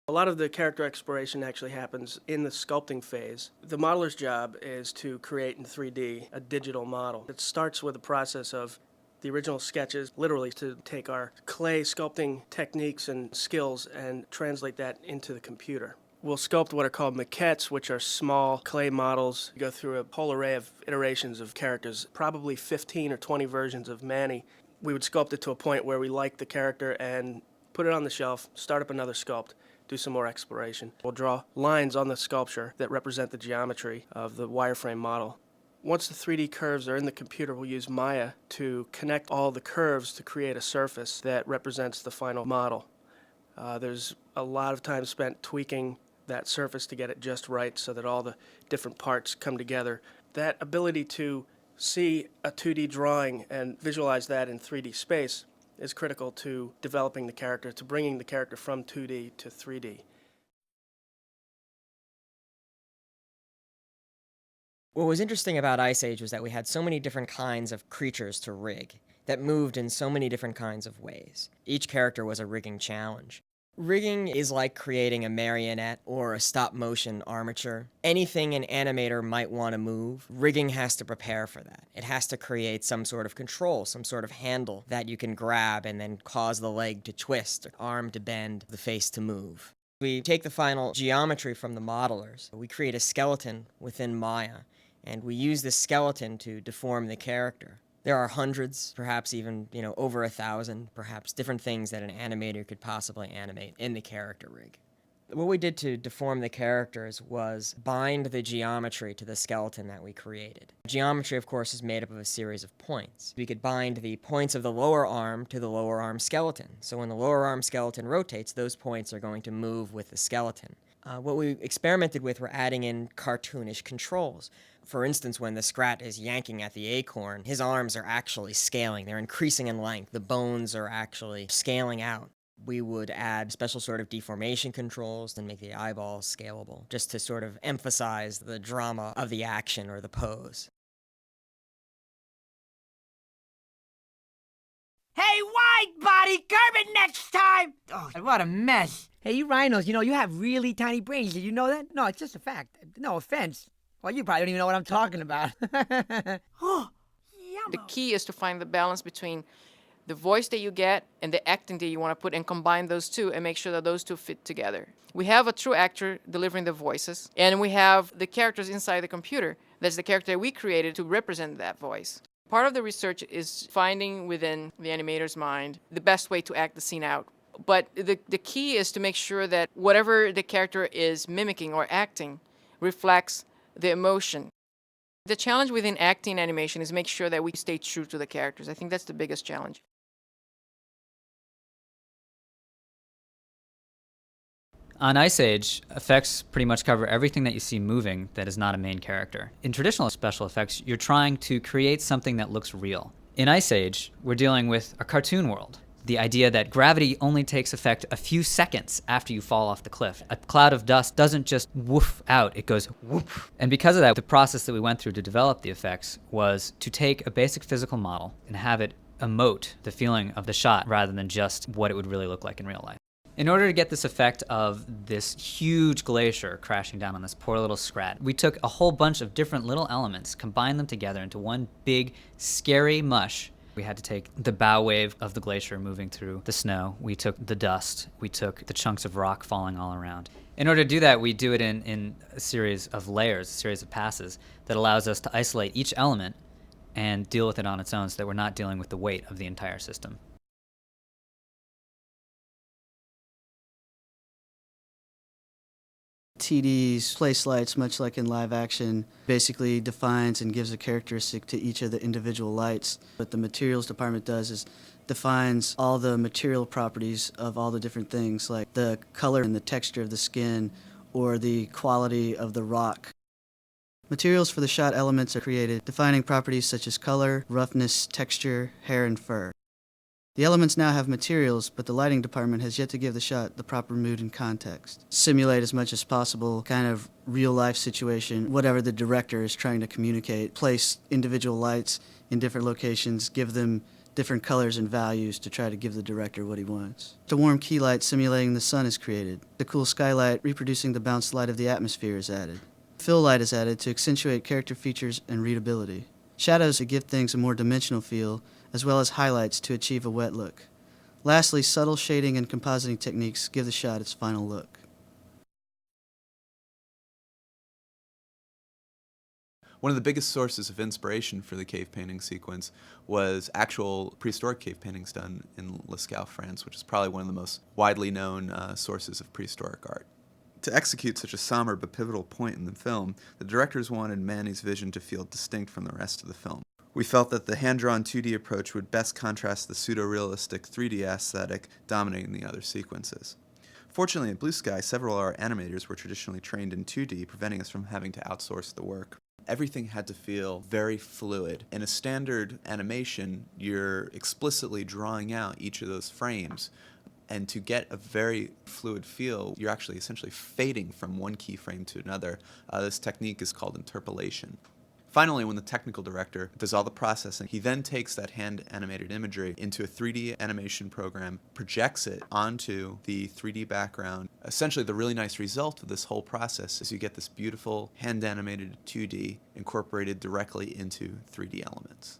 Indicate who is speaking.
Speaker 1: A lot of the character exploration actually happens in the sculpting phase. The modeler's job is to create in 3D a digital model. It starts with a process of the original sketches, literally to take our clay sculpting techniques and skills and translate that into the computer. We'll sculpt what are called maquettes, which are small clay models. You go through a whole array of iterations of characters, probably 15 or 20 versions of Manny. We would sculpt it to a point where we like the character and put it on the shelf, start up another sculpt, do some more exploration. We'll draw lines on the sculpture that represent the geometry of the wireframe model. Once the 3D curves are in the computer, we'll use Maya to connect all the curves to create a surface that represents the final model. There's a lot of time spent tweaking that surface to get it just right so that all the different parts come together. That ability to see a 2D drawing and visualize that in 3D space is critical to developing the character, to bringing the character from 2D to 3D.
Speaker 2: What was interesting about Ice Age was that we had so many different kinds of creatures to rig that moved in so many different kinds of ways. Each character was a rigging challenge. Rigging is like creating a marionette or a stop-motion armature. Anything an animator might want to move, rigging has to prepare for that. It has to create some sort of control, some sort of handle that you can grab and then cause the leg to twist, the arm to bend, the face to move. We take the final geometry from the modelers. We create a skeleton within Maya, and we use this skeleton to deform the character. There are hundreds, perhaps even, over 1,000, perhaps different things that an animator could possibly animate in the character rig. What we did to deform the characters was bind the geometry to the skeleton that we created. Geometry, of course, is made up of a series of points. We could bind the points of the lower arm to the lower arm skeleton. So when the lower arm skeleton rotates, those points are going to move with the skeleton. What we experimented with were adding in cartoonish controls. For instance, when the Scrat is yanking at the acorn, his arms are actually scaling. They're increasing in length. The bones are actually scaling out. We would add special sort of deformation controls and make the eyeballs scalable, just to sort of emphasize the drama of the action or the pose.
Speaker 3: Hey, wide body, curb it next time! Oh, what a mess. Hey, you rhinos, you have really tiny brains. Did you know that? No, it's just a fact. No offense. Well, you probably don't even know what I'm talking about. Oh,
Speaker 4: the key is to find the balance between the voice that you get and the acting that you want to put and combine those two and make sure that those two fit together. We have a true actor delivering the voices, and we have the characters inside the computer. That's the character that we created to represent that voice. Part of the research is finding within the animator's mind the best way to act the scene out. But the key is to make sure that whatever the character is mimicking or acting reflects the emotion. The challenge within acting animation is make sure that we stay true to the characters. I think that's the biggest challenge.
Speaker 5: On Ice Age, effects pretty much cover everything that you see moving that is not a main character. In traditional special effects, you're trying to create something that looks real. In Ice Age, we're dealing with a cartoon world. The idea that gravity only takes effect a few seconds after you fall off the cliff. A cloud of dust doesn't just woof out, it goes whoop. And because of that, the process that we went through to develop the effects was to take a basic physical model and have it emote the feeling of the shot rather than just what it would really look like in real life. In order to get this effect of this huge glacier crashing down on this poor little Scrat, we took a whole bunch of different little elements, combined them together into one big, scary mush. We had to take the bow wave of the glacier moving through the snow. We took the dust. We took the chunks of rock falling all around. In order to do that, we do it in a series of layers, a series of passes that allows us to isolate each element and deal with it on its own so that we're not dealing with the weight of the entire system.
Speaker 6: TD's place lights, much like in live action, basically defines and gives a characteristic to each of the individual lights. What the materials department does is defines all the material properties of all the different things, like the color and the texture of the skin or the quality of the rock. Materials for the shot elements are created, defining properties such as color, roughness, texture, hair, and fur. The elements now have materials, but the lighting department has yet to give the shot the proper mood and context. Simulate as much as possible kind of real-life situation, whatever the director is trying to communicate. Place individual lights in different locations, give them different colors and values to try to give the director what he wants. The warm key light simulating the sun is created. The cool skylight reproducing the bounced light of the atmosphere is added. Fill light is added to accentuate character features and readability. Shadows to give things a more dimensional feel, as well as highlights to achieve a wet look. Lastly, subtle shading and compositing techniques give the shot its final look.
Speaker 7: One of the biggest sources of inspiration for the cave painting sequence was actual prehistoric cave paintings done in Lascaux, France, which is probably one of the most widely known sources of prehistoric art. To execute such a somber but pivotal point in the film, the directors wanted Manny's vision to feel distinct from the rest of the film. We felt that the hand-drawn 2D approach would best contrast the pseudo-realistic 3D aesthetic dominating the other sequences. Fortunately, at Blue Sky, several of our animators were traditionally trained in 2D, preventing us from having to outsource the work. Everything had to feel very fluid. In a standard animation, you're explicitly drawing out each of those frames. And to get a very fluid feel, you're actually essentially fading from one keyframe to another. This technique is called interpolation. Finally, when the technical director does all the processing, he then takes that hand-animated imagery into a 3D animation program, projects it onto the 3D background. Essentially, the really nice result of this whole process is you get this beautiful hand-animated 2D incorporated directly into 3D elements.